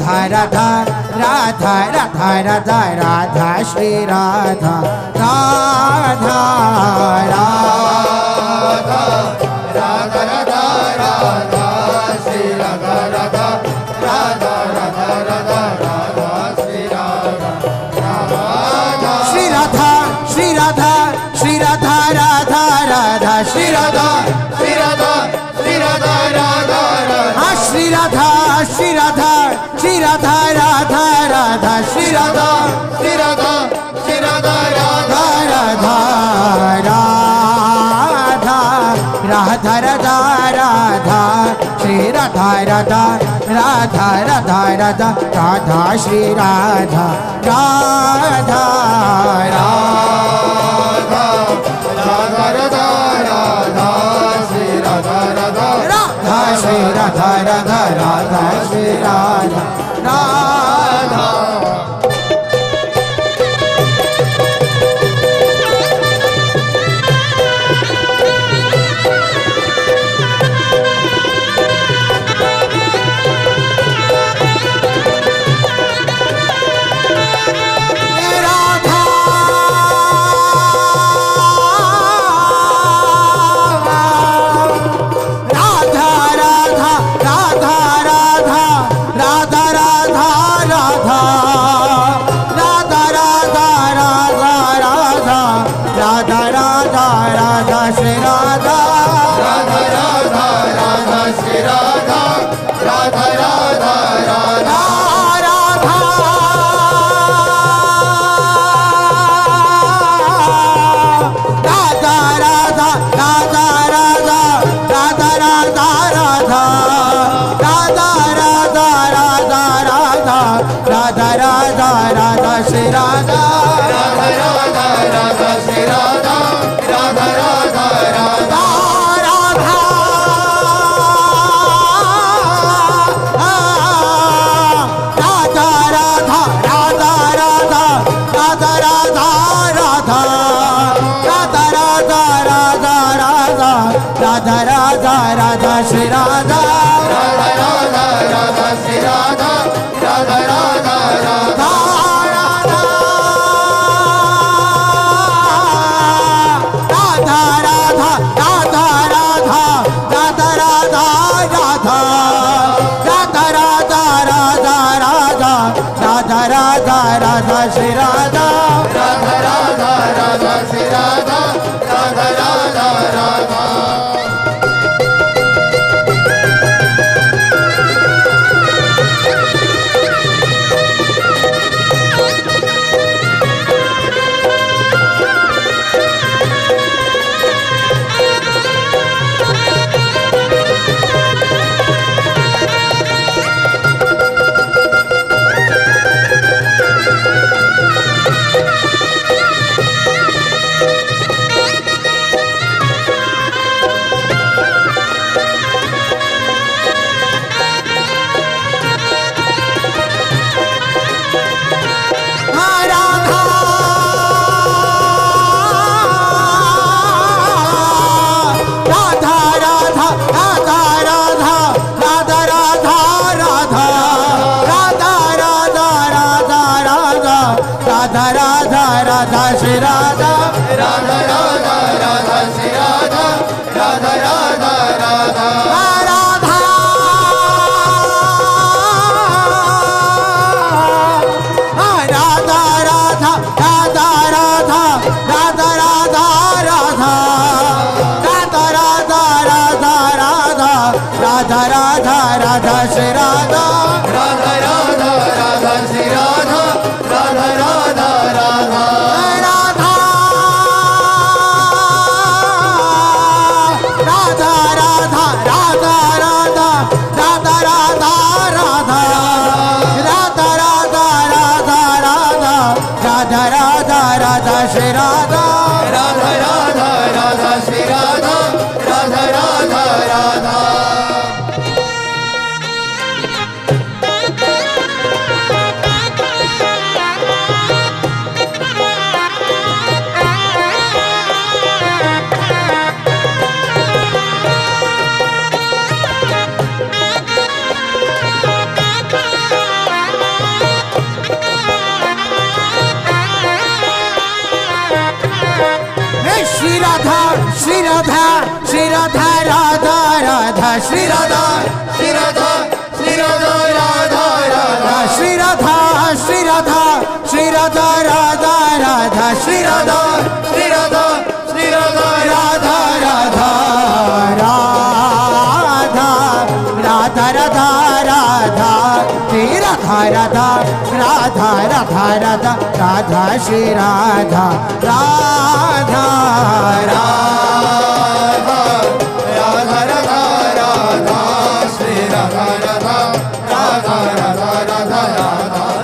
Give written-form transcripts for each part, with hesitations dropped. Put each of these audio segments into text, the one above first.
Radha Radha Radha Radha Radha Radha Shri Radha Radha Radha Radha Radha Radha Shri Radha Radha Radha Radha Radha Radha Shri Radha Shri Radha Shri Radha Shri Radha Radha Radha Shri Radha Shri Radha Shri Radha Radha Radha Shri Radha Shri Radha Shri Radha Radha Radha Shri Radha Shri Radha Shri Radha Radha Radha Radha Radha Radha Radha Shri Radha Radha Radha Radha Radha Radha Shri Radha Radha Radha Radha Radha Radha Shri Radha Radha Radha Shri Radha Radha Radha Shri Radha Radha Shri Radha Radha Radha Radha Shri Radha Radha Radha Radha Radha Radha Radha Radha Radha Radha Radha Radha Radha Radha Radha Radha Radha Radha Radha Shri Radha Radha Radha Radha Shri Radha Radha Radha Radha Shri Radha Radha Radha Radha Shri Radha Radha Radha Radha Radha Radha Radha Radha Radha Radha Radha Radha Radha Radha Radha Radha Radha Radha Radha Shri Radha Radha Radha Radha Shri Radha Radha Radha Radha Shri Radha Radha Radha Radha Shri Radha Radha Radha Radha Shri Radha Shri Radha Shri Radha Radha Radha Shri Radha Shri Radha Shri Radha Radha Radha Shri Radha Shri Radha Shri Radha Radha Radha Radha Radha Radha Radha Shri Radha Radha Radha Radha Radha Radha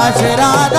Shri Radha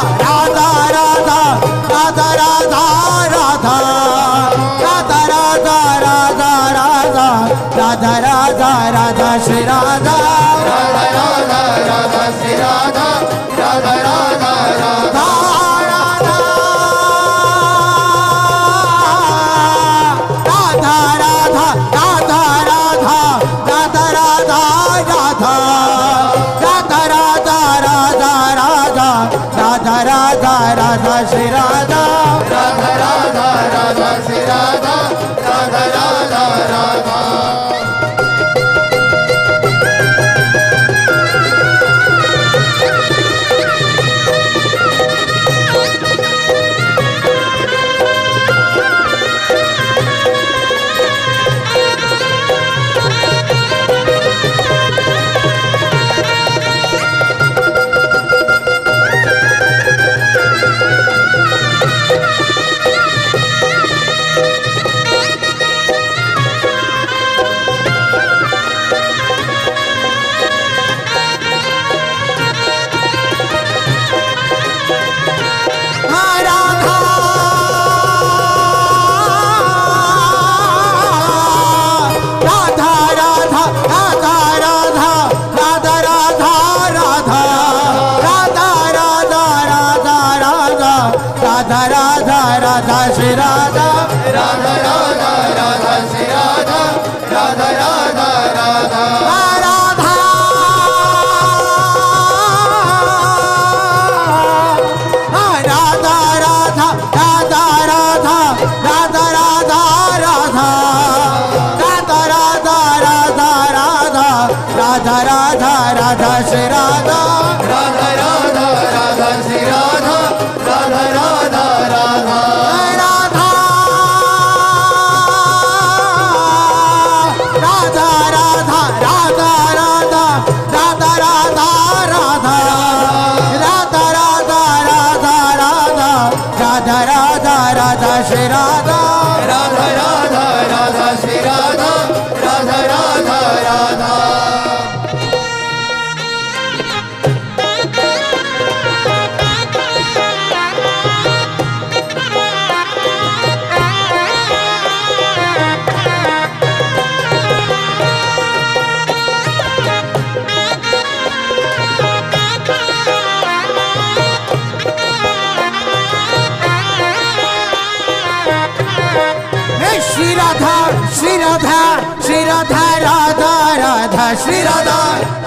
Radha Radha Radha Radha Radha Shri Radha Radha Radha Radha Radha Radha Shri Radha Radha Radha Shri Radha Radha Radha Radha Shri Radha Radha Radha Radha Radha Radha Radha Radha Shri Radha Radha Radha Radha Shri Radha Radha Radha Radha Radha Radha Radha Radha Radha Radha Radha Radha Radha Radha Radha Radha Radha Radha Radha Shri Radha Radha Radha Radha Shri Radha Radha Radha Radha Shri Radha Shri Radha Shri Radha Radha Radha Shri Radha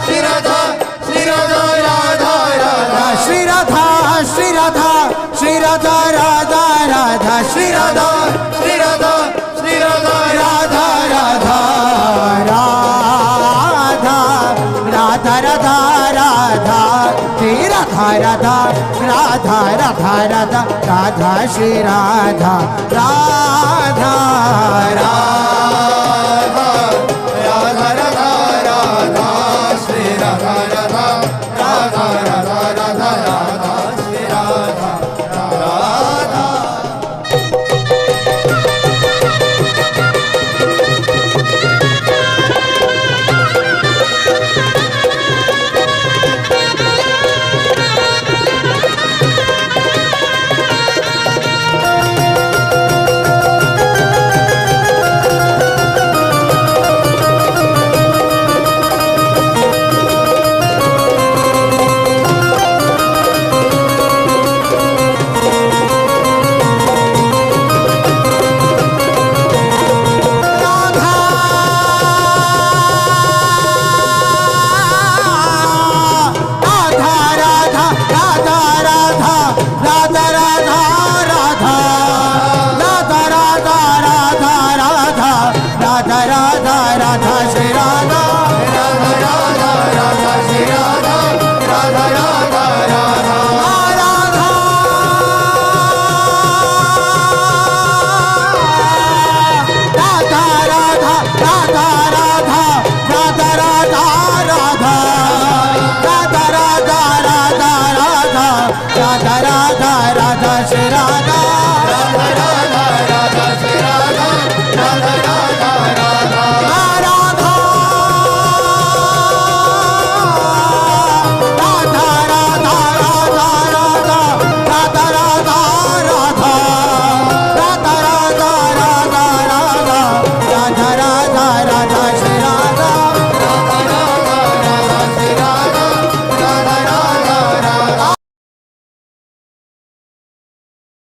Shri Radha Shri Radha Radha Radha Shri Radha Shri Radha Shri Radha Radha Radha Shri Radha Shri Radha Shri Radha Radha Radha Radha Radha Radha Radha Shri Radha Radha Radha Radha Radha Radha Shri Radha Radha